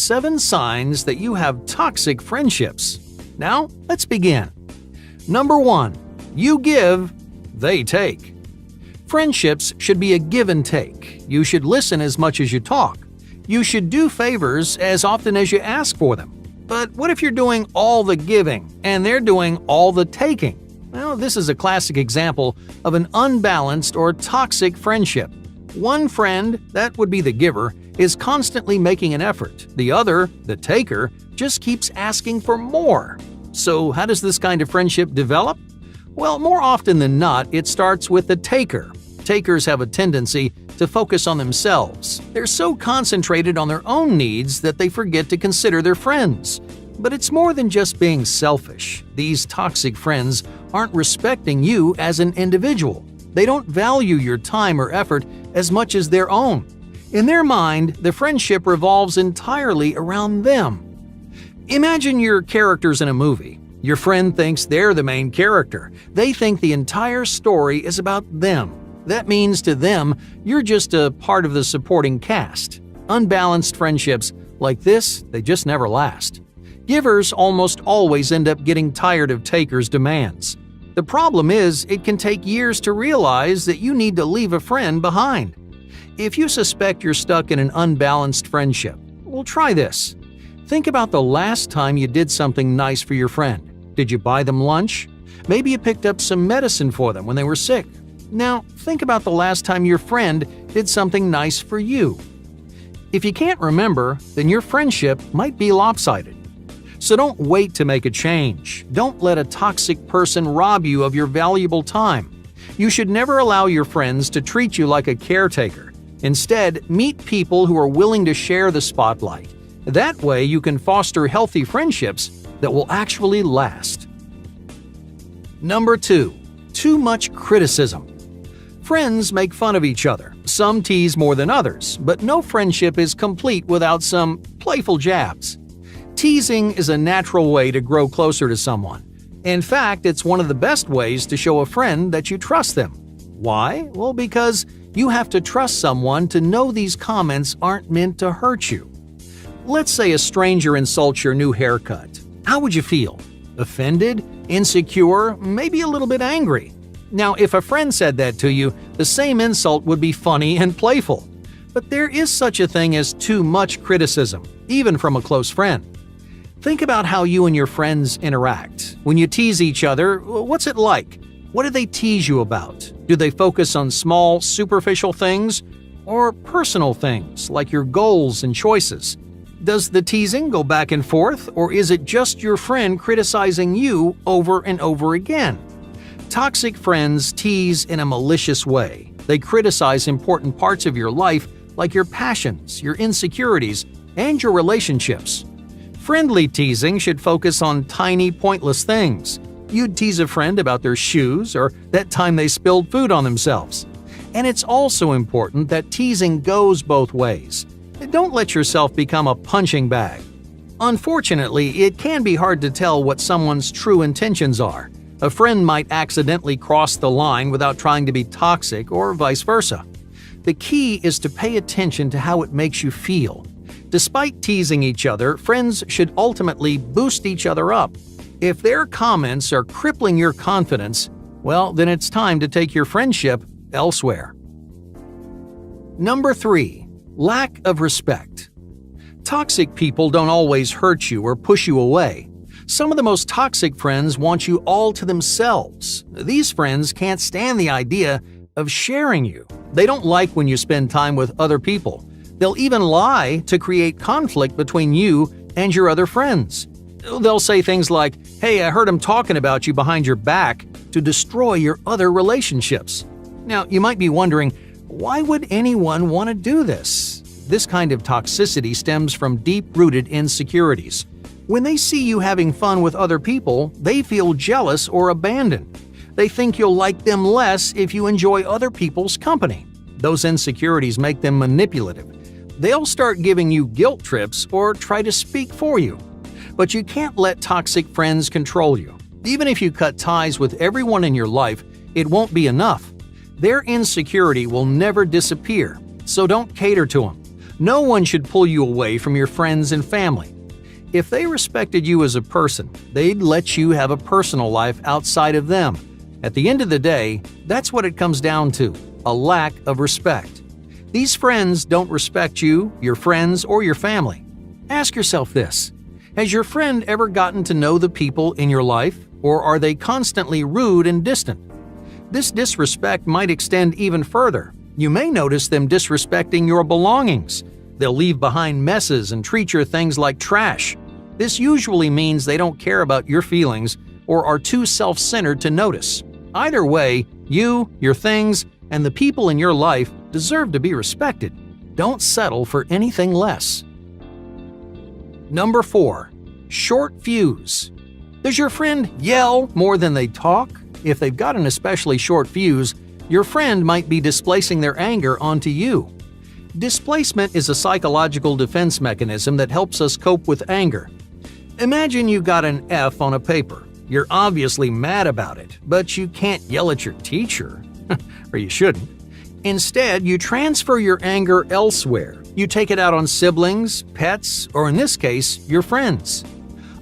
7 signs that you have toxic friendships. Now, let's begin. Number 1. You give, they take. Friendships should be a give and take. You should listen as much as you talk. You should do favors as often as you ask for them. But what if you're doing all the giving and they're doing all the taking? Well, this is a classic example of an unbalanced or toxic friendship. One friend, that would be the giver, is constantly making an effort. The other, the taker, just keeps asking for more. So how does this kind of friendship develop? Well, more often than not, it starts with the taker. Takers have a tendency to focus on themselves. They're so concentrated on their own needs that they forget to consider their friends. But it's more than just being selfish. These toxic friends aren't respecting you as an individual. They don't value your time or effort as much as their own. In their mind, the friendship revolves entirely around them. Imagine your characters in a movie. Your friend thinks they're the main character. They think the entire story is about them. That means to them, you're just a part of the supporting cast. Unbalanced friendships like this, they just never last. Givers almost always end up getting tired of takers' demands. The problem is, it can take years to realize that you need to leave a friend behind. If you suspect you're stuck in an unbalanced friendship, well, try this. Think about the last time you did something nice for your friend. Did you buy them lunch? Maybe you picked up some medicine for them when they were sick. Now, think about the last time your friend did something nice for you. If you can't remember, then your friendship might be lopsided. So don't wait to make a change. Don't let a toxic person rob you of your valuable time. You should never allow your friends to treat you like a caretaker. Instead, meet people who are willing to share the spotlight. That way, you can foster healthy friendships that will actually last. Number 2. Too much criticism. Friends make fun of each other. Some tease more than others, but no friendship is complete without some playful jabs. Teasing is a natural way to grow closer to someone. In fact, it's one of the best ways to show a friend that you trust them. Why? Well, because you have to trust someone to know these comments aren't meant to hurt you. Let's say a stranger insults your new haircut. How would you feel? Offended? Insecure? Maybe a little bit angry? Now, if a friend said that to you, the same insult would be funny and playful. But there is such a thing as too much criticism, even from a close friend. Think about how you and your friends interact. When you tease each other, what's it like? What do they tease you about? Do they focus on small, superficial things? Or personal things, like your goals and choices? Does the teasing go back and forth, or is it just your friend criticizing you over and over again? Toxic friends tease in a malicious way. They criticize important parts of your life, like your passions, your insecurities, and your relationships. Friendly teasing should focus on tiny, pointless things. You'd tease a friend about their shoes or that time they spilled food on themselves. And it's also important that teasing goes both ways. Don't let yourself become a punching bag. Unfortunately, it can be hard to tell what someone's true intentions are. A friend might accidentally cross the line without trying to be toxic, or vice versa. The key is to pay attention to how it makes you feel. Despite teasing each other, friends should ultimately boost each other up. If their comments are crippling your confidence, well, then it's time to take your friendship elsewhere. Number 3. Lack of respect. Toxic people don't always hurt you or push you away. Some of the most toxic friends want you all to themselves. These friends can't stand the idea of sharing you. They don't like when you spend time with other people. They'll even lie to create conflict between you and your other friends. They'll say things like, "Hey, I heard him talking about you behind your back," to destroy your other relationships. Now, you might be wondering, why would anyone want to do this? This kind of toxicity stems from deep-rooted insecurities. When they see you having fun with other people, they feel jealous or abandoned. They think you'll like them less if you enjoy other people's company. Those insecurities make them manipulative. They'll start giving you guilt trips or try to speak for you. But you can't let toxic friends control you. Even if you cut ties with everyone in your life, it won't be enough. Their insecurity will never disappear, so don't cater to them. No one should pull you away from your friends and family. If they respected you as a person, they'd let you have a personal life outside of them. At the end of the day, that's what it comes down to, a lack of respect. These friends don't respect you, your friends, or your family. Ask yourself this: has your friend ever gotten to know the people in your life, or are they constantly rude and distant? This disrespect might extend even further. You may notice them disrespecting your belongings. They'll leave behind messes and treat your things like trash. This usually means they don't care about your feelings or are too self-centered to notice. Either way, you, your things, and the people in your life deserve to be respected. Don't settle for anything less. Number 4. Short fuse. Does your friend yell more than they talk? If they've got an especially short fuse, your friend might be displacing their anger onto you. Displacement is a psychological defense mechanism that helps us cope with anger. Imagine you got an F on a paper. You're obviously mad about it, but you can't yell at your teacher. Or you shouldn't. Instead, you transfer your anger elsewhere. You take it out on siblings, pets, or in this case, your friends.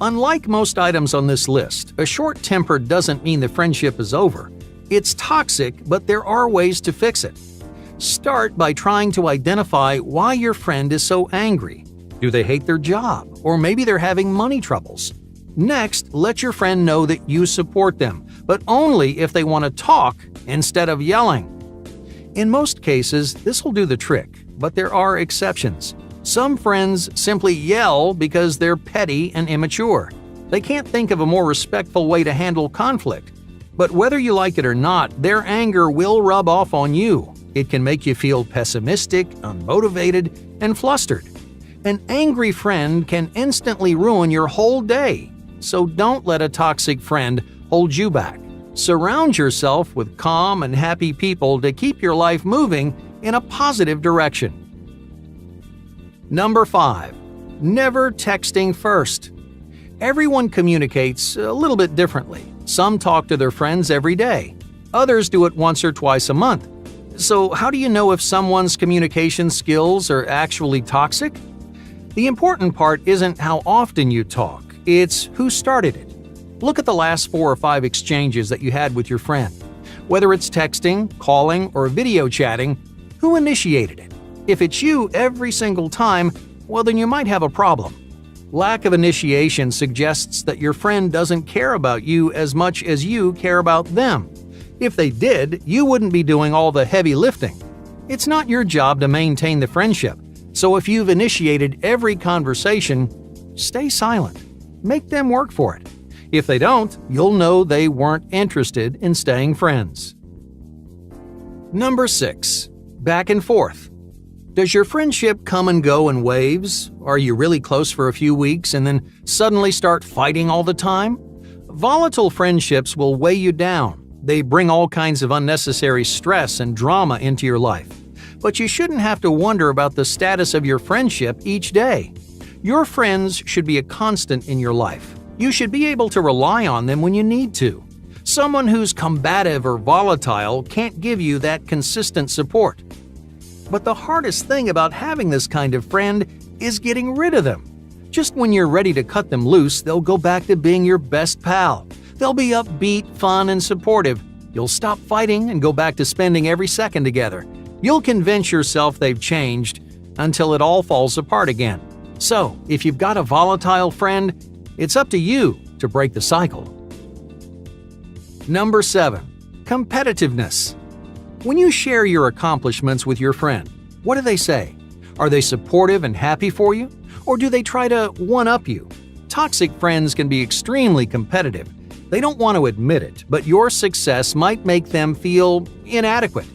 Unlike most items on this list, a short temper doesn't mean the friendship is over. It's toxic, but there are ways to fix it. Start by trying to identify why your friend is so angry. Do they hate their job? Or maybe they're having money troubles. Next, let your friend know that you support them, but only if they want to talk instead of yelling. In most cases, this will do the trick, but there are exceptions. Some friends simply yell because they're petty and immature. They can't think of a more respectful way to handle conflict. But whether you like it or not, their anger will rub off on you. It can make you feel pessimistic, unmotivated, and flustered. An angry friend can instantly ruin your whole day. So don't let a toxic friend hold you back. Surround yourself with calm and happy people to keep your life moving in a positive direction. Number 5. Never texting first. Everyone communicates a little bit differently. Some talk to their friends every day. Others do it once or twice a month. So how do you know if someone's communication skills are actually toxic? The important part isn't how often you talk, it's who started it. Look at the last 4 or 5 exchanges that you had with your friend. Whether it's texting, calling, or video chatting, who initiated it? If it's you every single time, well, then you might have a problem. Lack of initiation suggests that your friend doesn't care about you as much as you care about them. If they did, you wouldn't be doing all the heavy lifting. It's not your job to maintain the friendship, so if you've initiated every conversation, stay silent. Make them work for it. If they don't, you'll know they weren't interested in staying friends. Number 6. Back and forth. Does your friendship come and go in waves? Are you really close for a few weeks and then suddenly start fighting all the time? Volatile friendships will weigh you down. They bring all kinds of unnecessary stress and drama into your life. But you shouldn't have to wonder about the status of your friendship each day. Your friends should be a constant in your life. You should be able to rely on them when you need to. Someone who's combative or volatile can't give you that consistent support. But the hardest thing about having this kind of friend is getting rid of them. Just when you're ready to cut them loose, they'll go back to being your best pal. They'll be upbeat, fun, and supportive. You'll stop fighting and go back to spending every second together. You'll convince yourself they've changed until it all falls apart again. So, if you've got a volatile friend, it's up to you to break the cycle. Number 7. Competitiveness. When you share your accomplishments with your friend, what do they say? Are they supportive and happy for you? Or do they try to one-up you? Toxic friends can be extremely competitive. They don't want to admit it, but your success might make them feel inadequate.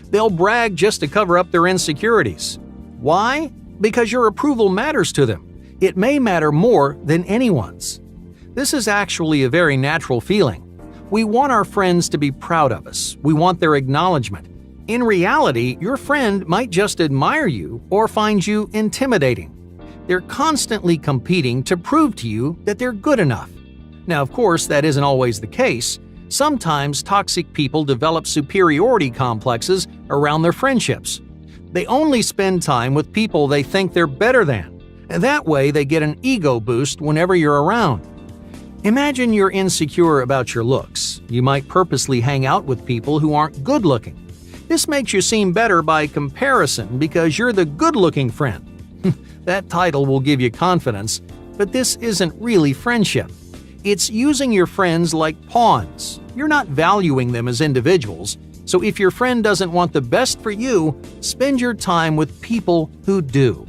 They'll brag just to cover up their insecurities. Why? Because your approval matters to them. It may matter more than anyone's. This is actually a very natural feeling. We want our friends to be proud of us. We want their acknowledgement. In reality, your friend might just admire you or find you intimidating. They're constantly competing to prove to you that they're good enough. Now, of course, that isn't always the case. Sometimes toxic people develop superiority complexes around their friendships. They only spend time with people they think they're better than, and that way they get an ego boost whenever you're around. Imagine you're insecure about your looks. You might purposely hang out with people who aren't good-looking. This makes you seem better by comparison because you're the good-looking friend. That title will give you confidence, but this isn't really friendship. It's using your friends like pawns. You're not valuing them as individuals, so if your friend doesn't want the best for you, spend your time with people who do.